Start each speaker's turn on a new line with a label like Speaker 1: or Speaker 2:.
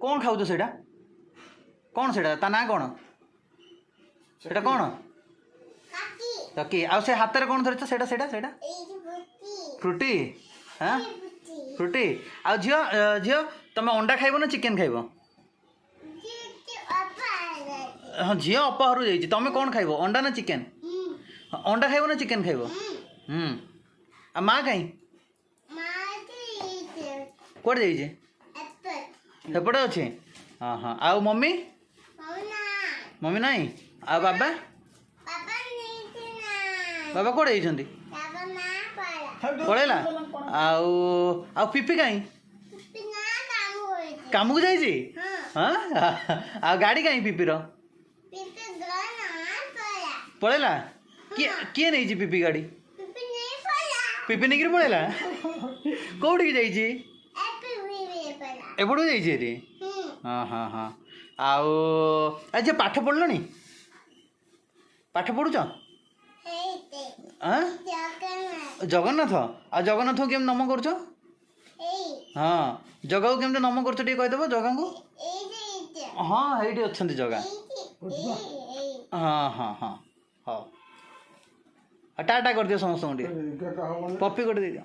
Speaker 1: कौन खाऊ सेटा कौन सेटा ता ना कौन सेटा कौन चकी आ से हाथ में कौन धरछ सेटा सेटा सेटा फ्रुटी हाँ फ्रुटी आ झियो झियो तुम अंडा खाइब ना चिकेन खाइब हाँ झियो अपा घर जाइए तुम कौन खाइब अंडा ना चिकेन अंडा खाइब ना चिकेन खाइब आ माँ कहीं कौट जाइए सेपटे अच्छे हाँ हाँ आउ मम्मी मम्मी नहीं आ बाबा बाबा कौट जाइछंती पळेला आउ आउ पिपी कहीं काम को जाइए हाँ आ गाड़ी कहीं पिपीर पळेला किए नहीं पिपी गाड़ी पिपी नहीं पळेला कौटी जाइए एपटू जाइए हाँ हाँ हाँ आउ आज पाठ पढ़ल पाठ पढ़ुच जगन्नाथ आ जगन्नाथ को केम नम कर हाँ जगह को केमती नम कर कहीदेव जगह को हाँ ये अच्छा जगह हाँ हाँ हाँ हाँ टाटा कर दियो समस्त पप्पी कर दे दियो